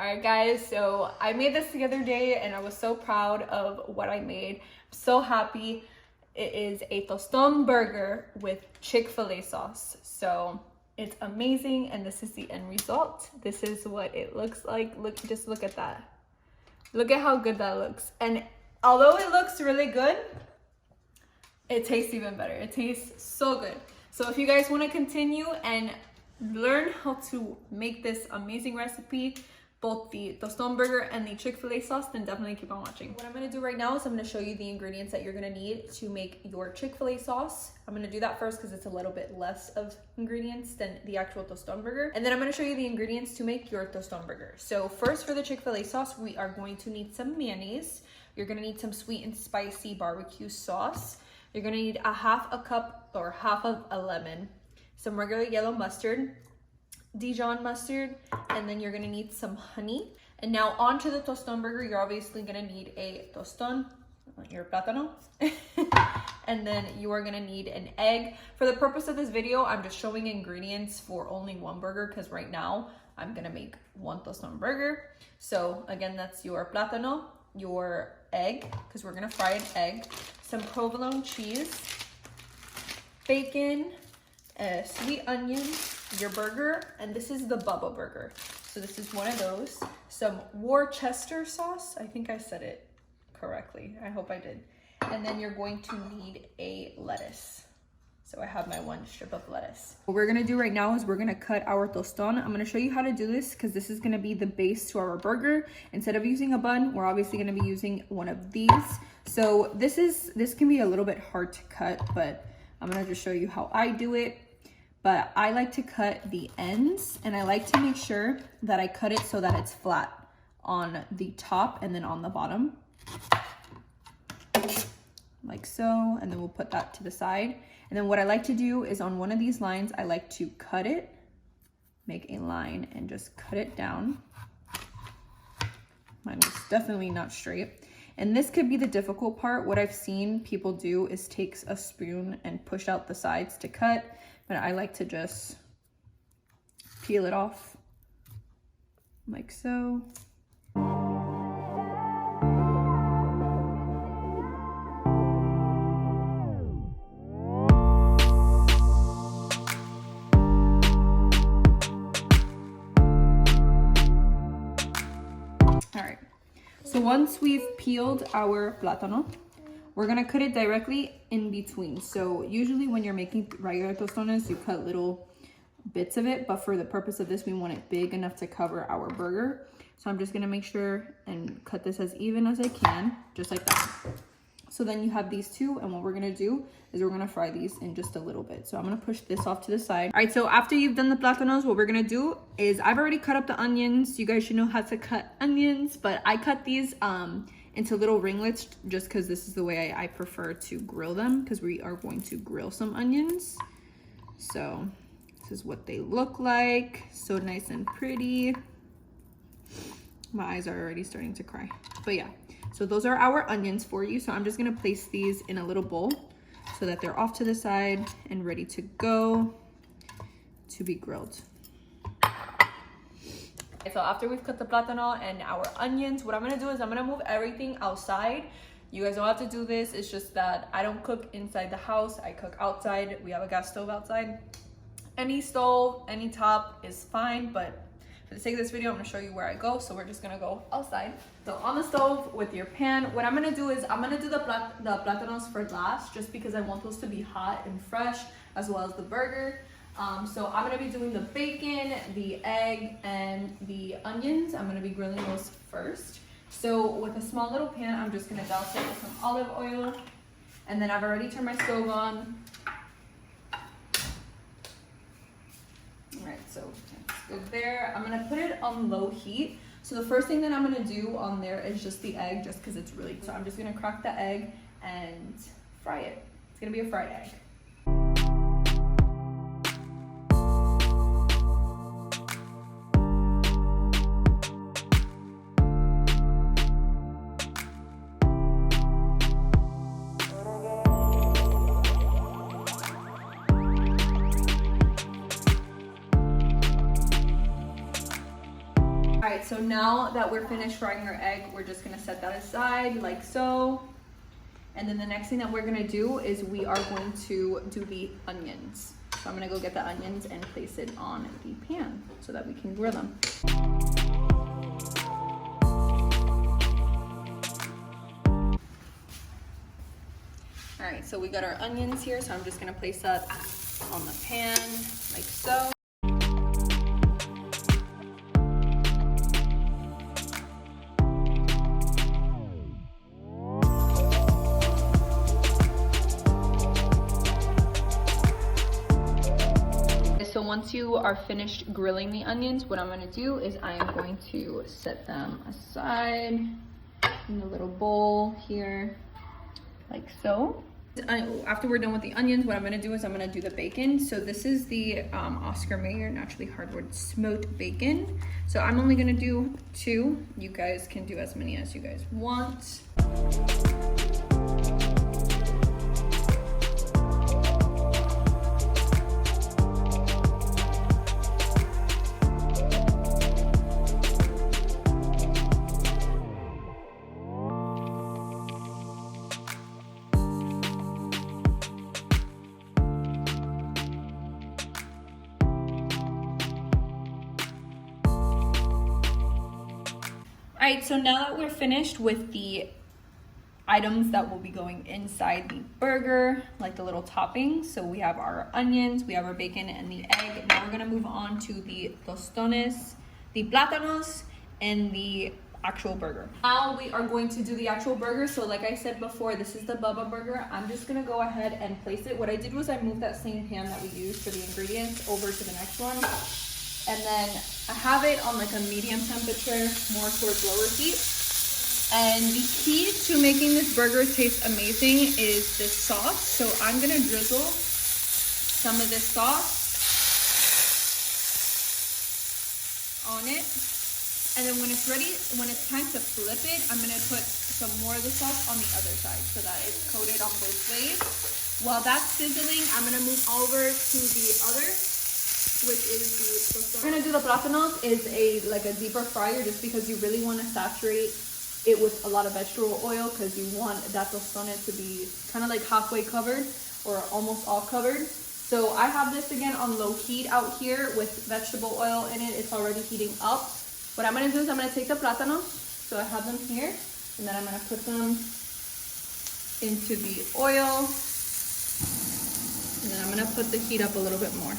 Alright guys, so I made this the other day and I was so proud of what I made. I'm so happy. It is a Toston burger with Chick-Fil-A sauce. So it's amazing and this is the end result. This is what it looks like. Just look at that. Look at how good that looks. And although it looks really good, it tastes even better. It tastes so good. So if you guys want to continue and learn how to make this amazing recipe, both the Toston burger and the Chick-fil-A sauce, then definitely keep on watching. What I'm gonna do right now is I'm gonna show you the ingredients that you're gonna need to make your Chick-fil-A sauce. I'm gonna do that first because it's a little bit less of ingredients than the actual Toston burger. And then I'm gonna show you the ingredients to make your Toston burger. So first, for the Chick-fil-A sauce, we are going to need some mayonnaise. You're gonna need some sweet and spicy barbecue sauce. You're gonna need a half a cup or half of a lemon, some regular yellow mustard, Dijon mustard, and then you're gonna need some honey. And now onto the Toston burger, you're obviously gonna need a Toston, your plátano, and then you are gonna need an egg. For the purpose of this video, I'm just showing ingredients for only one burger because right now I'm gonna make one Toston burger. So again, that's your plátano, your egg, because we're gonna fry an egg, some provolone cheese, bacon, sweet onion, your burger, and this is the Bubba burger. So this is one of those. Some Worcester sauce. I think I said it correctly. I hope I did. And then you're going to need a lettuce. So I have my one strip of lettuce. What we're gonna do right now is we're gonna cut our toston. I'm gonna show you how to do this because this is gonna be the base to our burger. Instead of using a bun, we're obviously gonna be using one of these. So this can be a little bit hard to cut, but I'm gonna just show you how I do it. But I like to cut the ends, and I like to make sure that I cut it so that it's flat on the top and then on the bottom. Like so, and then we'll put that to the side. And then what I like to do is on one of these lines, I like to cut it, make a line and just cut it down. Mine was definitely not straight. And this could be the difficult part. What I've seen people do is take a spoon and push out the sides to cut. But I like to just peel it off like so. All right, so once we've peeled our plátano, we're gonna cut it directly in between. So usually when you're making regular tostones, you cut little bits of it, but for the purpose of this, we want it big enough to cover our burger. So I'm just gonna make sure and cut this as even as I can, just like that. So then you have these two, and what we're gonna do is we're gonna fry these in just a little bit. So I'm gonna push this off to the side. All right, so after you've done the plátanos, what we're gonna do is I've already cut up the onions. You guys should know how to cut onions, but I cut these into little ringlets just because this is the way I prefer to grill them, because we are going to grill some onions. So this is what they look like. So nice and pretty. My eyes are already starting to cry. But yeah, so those are our onions for you. So I'm just gonna place these in a little bowl so that they're off to the side and ready to go to be grilled. So after we've cut the plátano and our onions, what I'm gonna do is I'm gonna move everything outside. You guys don't have to do this. It's just that I don't cook inside the house. I cook outside. We have a gas stove outside. Any stove, any top is fine, but for the sake of this video, I'm gonna show you where I go. So we're just gonna go outside. So on the stove with your pan, what I'm gonna do is I'm gonna do the plátanos for last, just because I want those to be hot and fresh, as well as the burger. So I'm gonna be doing the bacon, the egg, and the onions. I'm gonna be grilling those first. So with a small little pan, I'm just gonna douse it with some olive oil. And then I've already turned my stove on. All right, so that's good there. I'm gonna put it on low heat. So the first thing that I'm gonna do on there is just the egg, just because it's really, so I'm just gonna crack the egg and fry it. It's gonna be a fried egg. All right, so now that we're finished frying our egg, we're just gonna set that aside like so. And then the next thing that we're gonna do is we are going to do the onions. So I'm gonna go get the onions and place it on the pan so that we can grill them. All right, so we got our onions here, so I'm just gonna place that on the pan like so. So once you are finished grilling the onions, what I'm gonna do is I am going to set them aside in a little bowl here, like so. After we're done with the onions, what I'm gonna do is I'm gonna do the bacon. So this is the Oscar Mayer Naturally Hardwood Smoked Bacon. So I'm only gonna do 2. You guys can do as many as you guys want. All right, so now that we're finished with the items that will be going inside the burger, like the little toppings, so we have our onions, we have our bacon and the egg. Now we're gonna move on to the tostones, the plátanos, and the actual burger. Now we are going to do the actual burger. So like I said before, this is the Bubba burger. I'm just gonna go ahead and place it. What I did was I moved that same pan that we used for the ingredients over to the next one. And then I have it on like a medium temperature, more towards lower heat. And the key to making this burger taste amazing is this sauce. So I'm gonna drizzle some of this sauce on it. And then when it's ready, when it's time to flip it, I'm gonna put some more of the sauce on the other side so that it's coated on both ways. While that's sizzling, I'm gonna move over to the other, which is the tostón. We're gonna do the plátanos is like a deeper fryer, just because you really want to saturate it with a lot of vegetable oil, because you want that tostón to be kind of like halfway covered or almost all covered. So I have this again on low heat out here with vegetable oil in it. It's already heating up. What I'm gonna do is I'm gonna take the plátanos, so I have them here, and then I'm gonna put them into the oil, and then I'm gonna put the heat up a little bit more.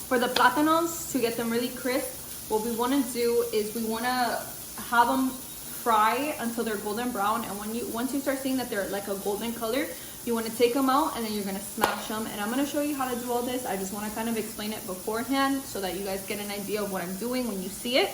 For the plátanos, to get them really crisp, what we want to do is we want to have them fry until they're golden brown. And once you start seeing that they're like a golden color, you want to take them out and then you're going to smash them. And I'm going to show you how to do all this. I just want to kind of explain it beforehand so that you guys get an idea of what I'm doing when you see it.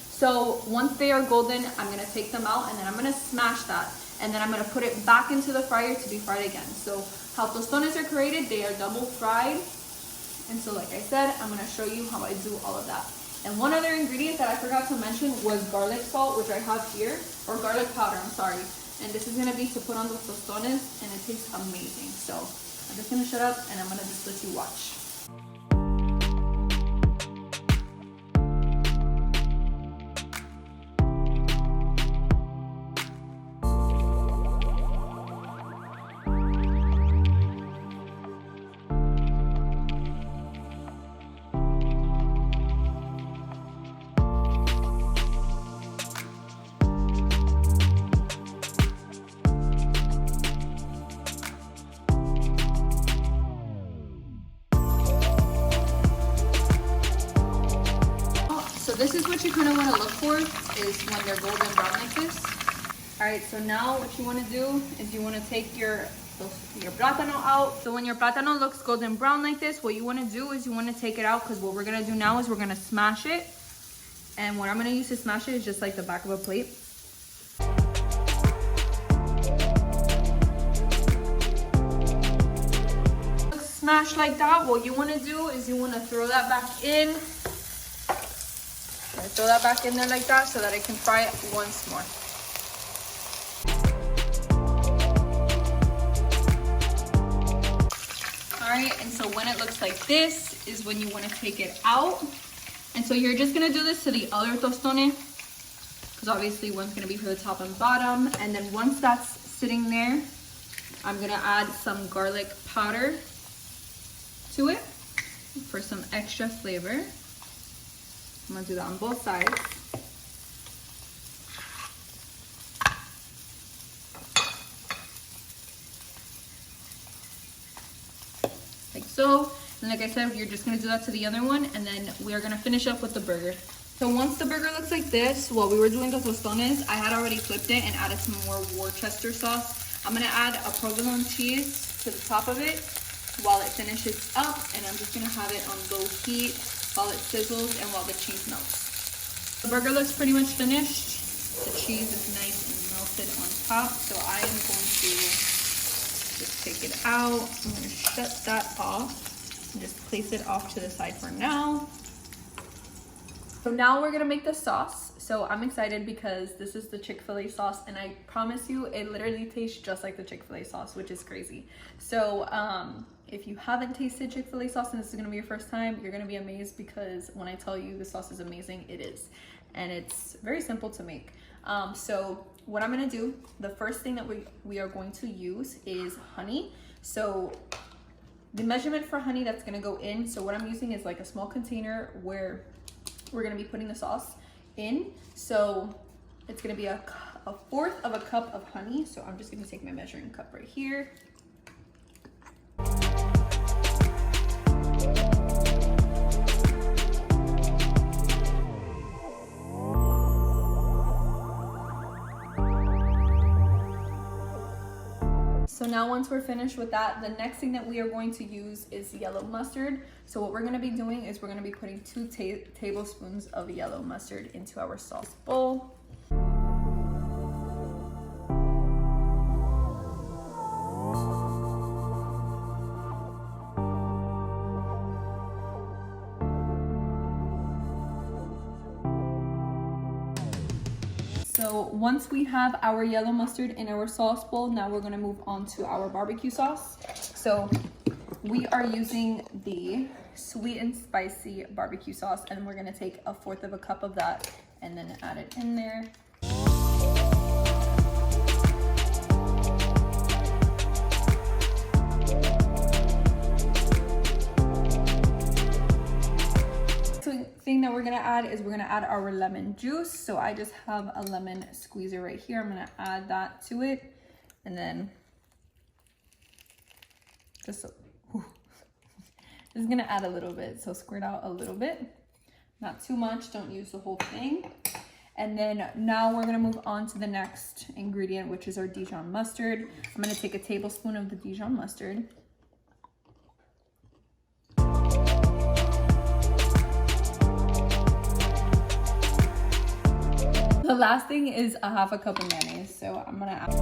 So once they are golden, I'm going to take them out and then I'm going to smash that. And then I'm going to put it back into the fryer to be fried again. So how tostones are created, they are double fried. And so like I said, I'm gonna show you how I do all of that. And one other ingredient that I forgot to mention was garlic salt, which I have here, or garlic powder, I'm sorry. And this is gonna be to put on the tostones, and it tastes amazing. So I'm just gonna shut up and I'm gonna just let you watch. So this is what you kind of want to look for, is when they're golden brown like this. All right, so now what you want to do is you want to take your plátano out. So when your plátano looks golden brown like this, what you want to do is you want to take it out, because what we're going to do now is we're going to smash it. And what I'm going to use to smash it is just like the back of a plate. Smash like that. What you want to do is you want to throw that back in. Throw that back in there like that so that it can fry it once more. All right, and so when it looks like this is when you want to take it out. And so you're just gonna do this to the other tostones, because obviously one's gonna be for the top and bottom. And then once that's sitting there, I'm gonna add some garlic powder to it for some extra flavor. I'm gonna do that on both sides. Like so. And like I said, you're just gonna do that to the other one, and then we are gonna finish up with the burger. So once the burger looks like this, while we were doing the tostones, I had already flipped it and added some more Worcester sauce. I'm gonna add a provolone cheese to the top of it while it finishes up, and I'm just gonna have it on low heat while it sizzles and while the cheese melts. The burger looks pretty much finished. The cheese is nice and melted on top, so I am going to just take it out. I'm gonna shut that off and just place it off to the side for now. So now we're gonna make the sauce. So I'm excited because this is the Chick-fil-A sauce, and I promise you it literally tastes just like the Chick-fil-A sauce, which is crazy. So if you haven't tasted Chick-fil-A sauce and this is gonna be your first time, you're gonna be amazed, because when I tell you the sauce is amazing, it is. And it's very simple to make. So what I'm gonna do, the first thing that we are going to use is honey. So the measurement for honey that's gonna go in, so what I'm using is like a small container where we're gonna be putting the sauce in. So it's gonna be a fourth of a cup of honey. So I'm just gonna take my measuring cup right here. So now once we're finished with that, the next thing that we are going to use is yellow mustard. So what we're going to be doing is we're going to be putting 2 tablespoons of yellow mustard into our sauce bowl. So once we have our yellow mustard in our sauce bowl, now we're gonna move on to our barbecue sauce. So we are using the sweet and spicy barbecue sauce, and we're gonna take a fourth of a cup of that and then add it in there. Thing that we're gonna add is we're gonna add our lemon juice. So I just have a lemon squeezer right here. I'm gonna add that to it, and then just gonna add a little bit. So squirt out a little bit, not too much. Don't use the whole thing. And then now we're gonna move on to the next ingredient, which is our Dijon mustard. I'm gonna take a tablespoon of the Dijon mustard. The last thing is a half a cup of mayonnaise. So I'm gonna add.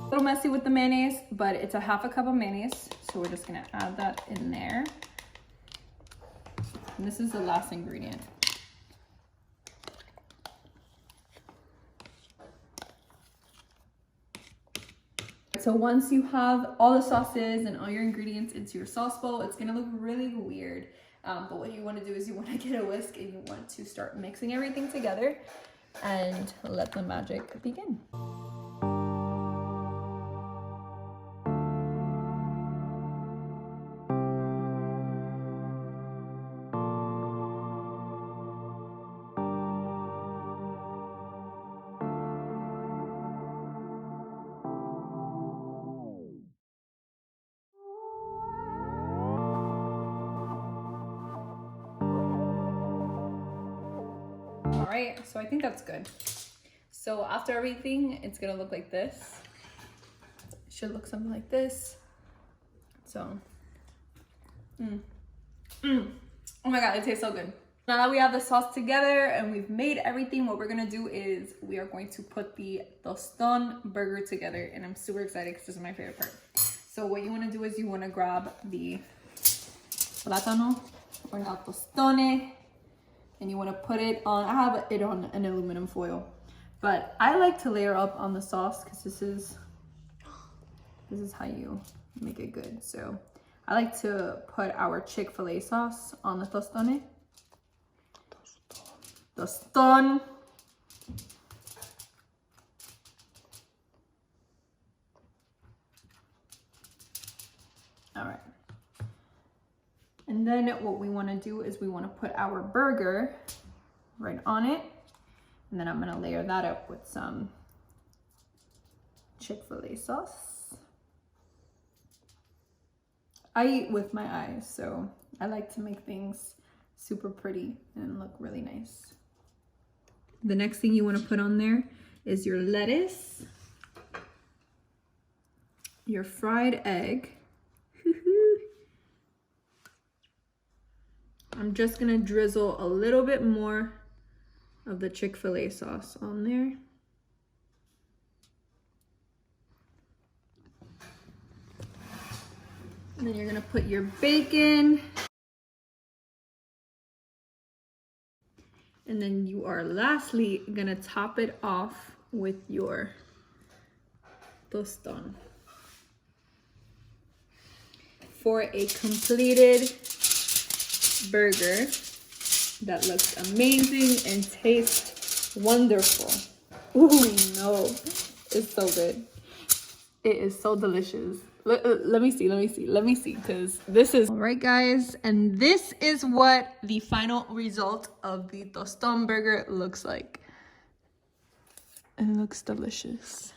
A little messy with the mayonnaise, but it's a half a cup of mayonnaise. So we're just gonna add that in there. And this is the last ingredient. So once you have all the sauces and all your ingredients into your sauce bowl, it's gonna look really weird. But what you wanna do is you wanna get a whisk and you want to start mixing everything together and let the magic begin. All right, so I think that's good. So after everything, it's gonna look like this. It should look something like this. So, oh my God, it tastes so good. Now that we have the sauce together and we've made everything, what we're gonna do is we are going to put the Toston burger together, and I'm super excited because this is my favorite part. So what you wanna do is you wanna grab the plátano or la tostone, and you want to put it on, I have it on an aluminum foil, but I like to layer up on the sauce because this is how you make it good. So I like to put our Chick-fil-A sauce on the tostone. Toston. All right. And then what we want to do is we want to put our burger right on it. And then I'm going to layer that up with some Chick-fil-A sauce. I eat with my eyes, so I like to make things super pretty and look really nice. The next thing you want to put on there is your lettuce, your fried egg. I'm just gonna drizzle a little bit more of the Chick-fil-A sauce on there. And then you're gonna put your bacon. And then you are lastly gonna top it off with your toston for a completed burger that looks amazing and tastes wonderful. Ooh, no, it's so good. It is so delicious. Let me see, because this is... All right, guys, and this is what the final result of the Toston burger looks like. It looks delicious.